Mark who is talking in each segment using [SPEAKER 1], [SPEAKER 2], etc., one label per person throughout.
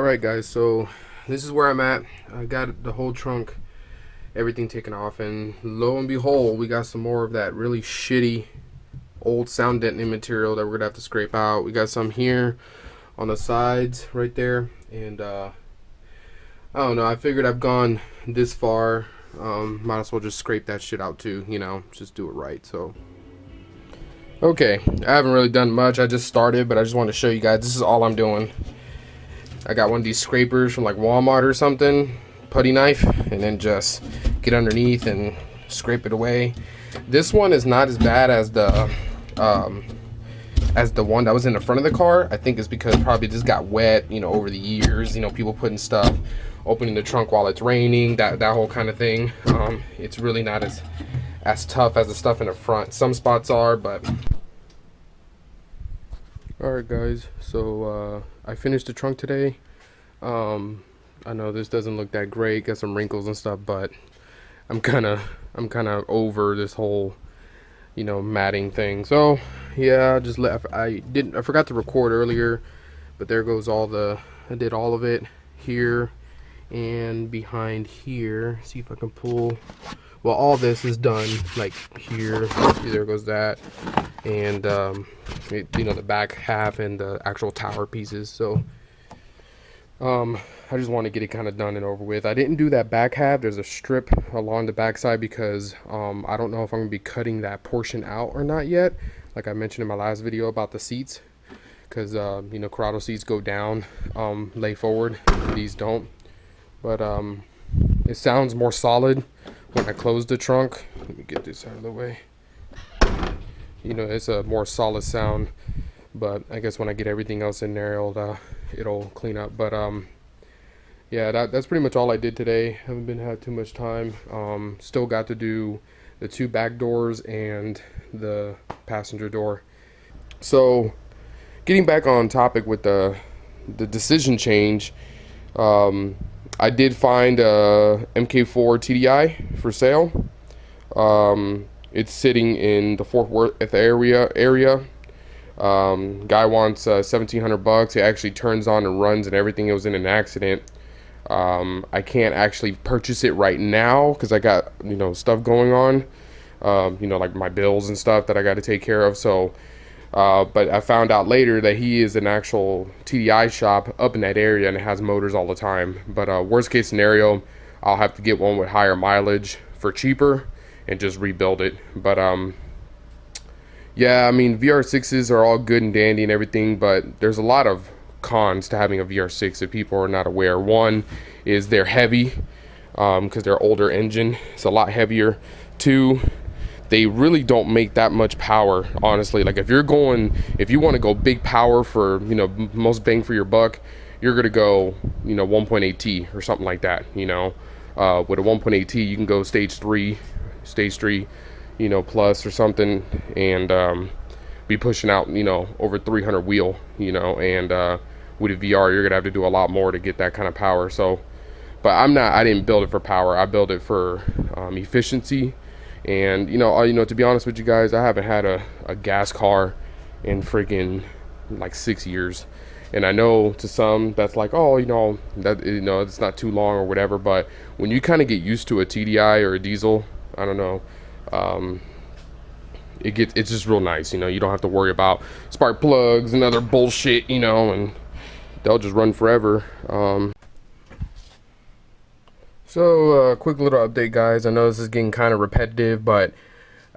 [SPEAKER 1] Alright guys, so this is where I'm at. I got the whole trunk, everything taken off, and lo and behold, we got some more of that really shitty old sound deadening material that we're gonna have to scrape out. We got some here on the sides right there, and I don't know, I figured I've gone this far, might as well just scrape that shit out too, you know, just do it right. So okay, I haven't really done much. I just started, but I just want to show you guys, this is all I'm doing. I got one of these scrapers from like Walmart or something, putty knife, and then just get underneath and scrape it away. This one is not as bad as the one that was in the front of the car. I think it's because probably just got wet, you know, over the years, you know, people putting stuff, opening the trunk while it's raining, that whole kind of thing. It's really not as tough as the stuff in the front. Some spots are, but alright guys, so I finished the trunk today. I know this doesn't look that great, got some wrinkles and stuff, but I'm kinda over this whole, you know, matting thing. So yeah, just I forgot to record earlier, but there goes I did all of it here and behind here. See if I can pull. Well, all this is done, like here. See, there goes that, and you know, the back half and the actual tower pieces. So I just want to get it kind of done and over with. I didn't do that back half. There's a strip along the back side because I don't know if I'm gonna be cutting that portion out or not yet, like I mentioned in my last video about the seats, because you know, Corrado seats go down, lay forward, these don't. But it sounds more solid when I close the trunk. Let me get this out of the way. You know, it's a more solid sound, but I guess when I get everything else in there, it'll clean up. But yeah, that's pretty much all I did today. Haven't had too much time. Still got to do the two back doors and the passenger door. So getting back on topic with the decision change, I did find a MK4 TDI for sale. It's sitting in the Fort Worth area. Guy wants $1,700. It actually turns on and runs and everything. It was in an accident. I can't actually purchase it right now because I got, you know, stuff going on, you know, like my bills and stuff that I got to take care of. So but I found out later that he is an actual TDI shop up in that area and it has motors all the time. But worst case scenario, I'll have to get one with higher mileage for cheaper and just rebuild it. But yeah, I mean, VR6s are all good and dandy and everything, but there's a lot of cons to having a VR6 if people are not aware. One is they're heavy because they're older engine. It's a lot heavier. Two, they really don't make that much power, honestly. Like if you want to go big power for, you know, most bang for your buck, you're gonna go, you know, 1.8T or something like that. You know, with a 1.8T you can go stage 3, you know, plus or something, and be pushing out, you know, over 300 wheel, you know, and with a VR you're gonna have to do a lot more to get that kind of power. So, but I didn't build it for power. I built it for efficiency. And you know, to be honest with you guys, I haven't had a gas car in freaking like 6 years. And I know to some that's like, oh, you know, that, you know, it's not too long or whatever, but when you kind of get used to a TDI or a diesel, I don't know, it's just real nice. You know, you don't have to worry about spark plugs and other bullshit, you know, and they'll just run forever. So quick little update, guys. I know this is getting kind of repetitive, but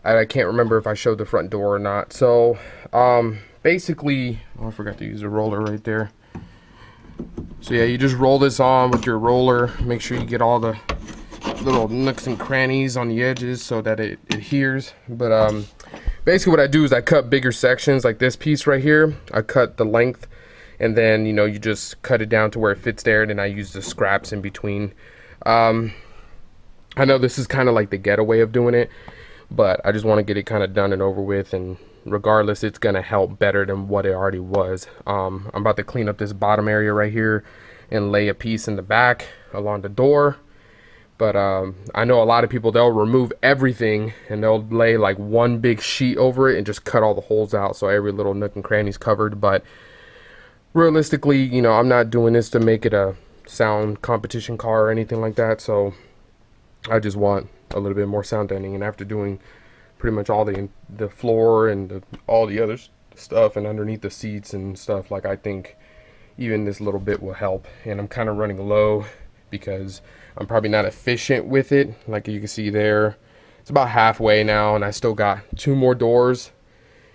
[SPEAKER 1] I can't remember if I showed the front door or not. So basically, oh, I forgot to use a roller right there. So yeah, you just roll this on with your roller. Make sure you get all the little nooks and crannies on the edges so that it adheres. But basically what I do is I cut bigger sections, like this piece right here. I cut the length, and then, you know, you just cut it down to where it fits there, and then I use the scraps in between. I know this is kind of like the getaway of doing it, but I just want to get it kind of done and over with, and regardless, it's gonna help better than what it already was. I'm about to clean up this bottom area right here and lay a piece in the back along the door. But I know a lot of people, they'll remove everything and they'll lay like one big sheet over it and just cut all the holes out so every little nook and cranny is covered. But realistically, you know, I'm not doing this to make it a sound competition car or anything like that. So I just want a little bit more sound deadening, and after doing pretty much all the floor and all the other stuff and underneath the seats and stuff, like I think even this little bit will help. And I'm kind of running low because I'm probably not efficient with it. Like you can see there, it's about halfway now, and I still got 2 more doors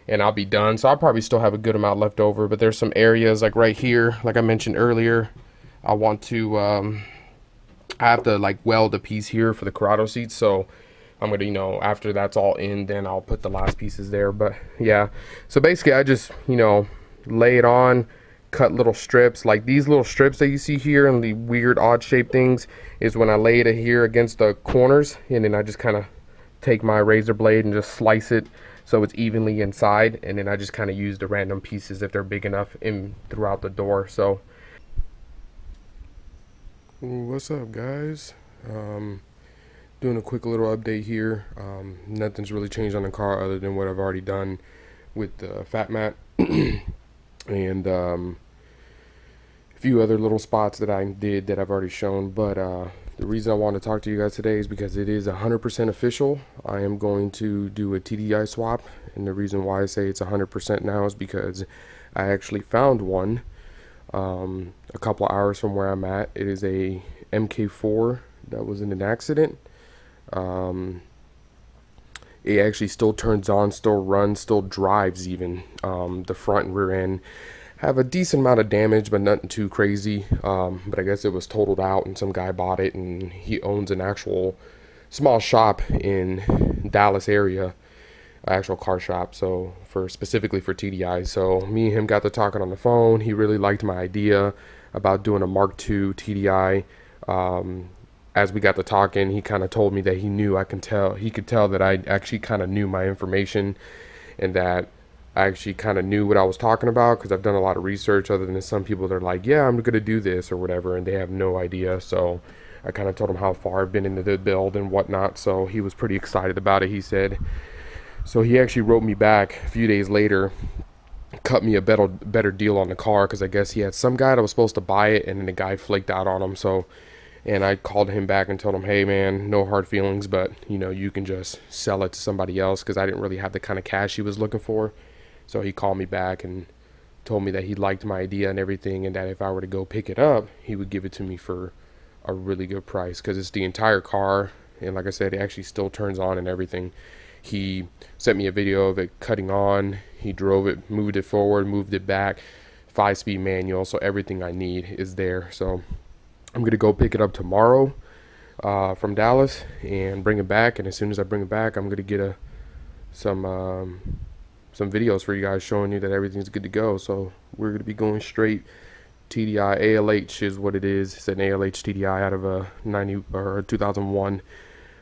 [SPEAKER 1] and I'll be done. So I'll probably still have a good amount left over, but there's some areas like right here, like I mentioned earlier, I want to I have to like weld a piece here for the Corrado seats. So I'm gonna, you know, after that's all in, then I'll put the last pieces there. But yeah, so basically I just, you know, lay it on, cut little strips. Like these little strips that you see here and the weird odd shaped things is when I lay it here against the corners, and then I just kind of take my razor blade and just slice it so it's evenly inside, and then I just kind of use the random pieces if they're big enough in throughout the door. So what's up, guys? Doing a quick little update here. Nothing's really changed on the car other than what I've already done with the fat mat and a few other little spots that I did that I've already shown. But the reason I want to talk to you guys today is because it is 100% official. I am going to do a TDI swap, and the reason why I say it's 100% now is because I actually found one a couple of hours from where I'm at. It is a MK4 that was in an accident. It actually still turns on, still runs, still drives even. The front and rear end have a decent amount of damage, but nothing too crazy. But I guess it was totaled out and some guy bought it, and he owns an actual small shop in Dallas area, actual car shop, so specifically for TDI. So me and him got to talking on the phone. He really liked my idea about doing a Mark II TDI. As we got to talking, he kind of told me that he could tell that I actually kind of knew my information, and that I actually kind of knew what I was talking about, because I've done a lot of research, other than some people that are like, yeah, I'm gonna do this or whatever, and they have no idea. So I kind of told him how far I've been into the build and whatnot, so he was pretty excited about it, he said. So he actually wrote me back a few days later, cut me a better deal on the car, because I guess he had some guy that was supposed to buy it, and then the guy flaked out on him. So, and I called him back and told him, hey man, no hard feelings, but you know, you can just sell it to somebody else, because I didn't really have the kind of cash he was looking for. So he called me back and told me that he liked my idea and everything, and that if I were to go pick it up, he would give it to me for a really good price, because it's the entire car, and like I said, it actually still turns on and everything. He sent me a video of it cutting on. He drove it, moved it forward, moved it back, 5-speed manual, so everything I need is there. So I'm gonna go pick it up tomorrow from Dallas and bring it back, and as soon as I bring it back, I'm gonna get some videos for you guys showing you that everything's good to go. So we're gonna be going straight TDI ALH is what it is. It's an ALH TDI out of a 2001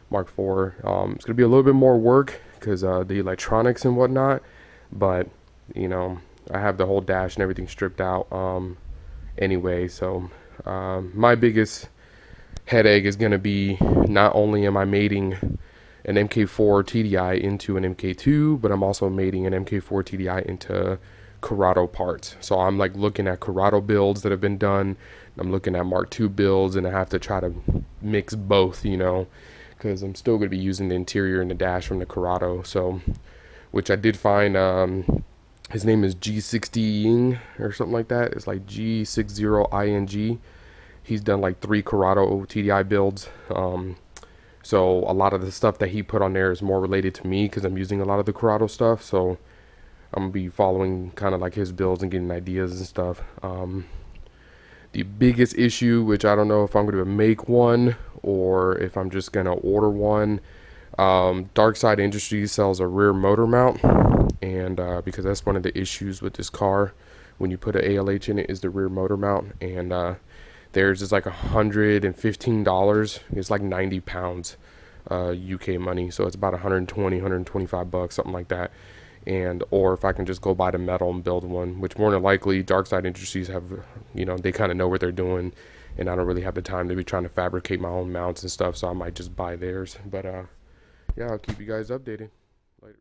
[SPEAKER 1] Mark IV. It's gonna be a little bit more work because the electronics and whatnot, but you know, I have the whole dash and everything stripped out anyway. So my biggest headache is gonna be, not only am I mating an MK4 TDI into an MK2, but I'm also mating an MK4 TDI into Corrado parts. So I'm like looking at Corrado builds that have been done, I'm looking at Mark II builds, and I have to try to mix both, you know, because I'm still going to be using the interior and the dash from the Corrado. So, which I did find, his name is G60ing or something like that. It's like G60ing. He's done like 3 Corrado TDI builds. So a lot of the stuff that he put on there is more related to me, because I'm using a lot of the Corrado stuff. So I'm gonna be following kind of like his builds and getting ideas and stuff. The biggest issue, which I don't know if I'm going to make one or if I'm just going to order one, Dark Side Industries sells a rear motor mount, and because that's one of the issues with this car when you put an ALH in it, is the rear motor mount. And theirs is like $115. It's like 90 pounds UK money, so it's about 120, 125 bucks, something like that. And or if I can just go buy the metal and build one, which more than likely Dark Side Industries have, you know, they kind of know what they're doing, and I don't really have the time to be trying to fabricate my own mounts and stuff, so I might just buy theirs. But yeah, I'll keep you guys updated later.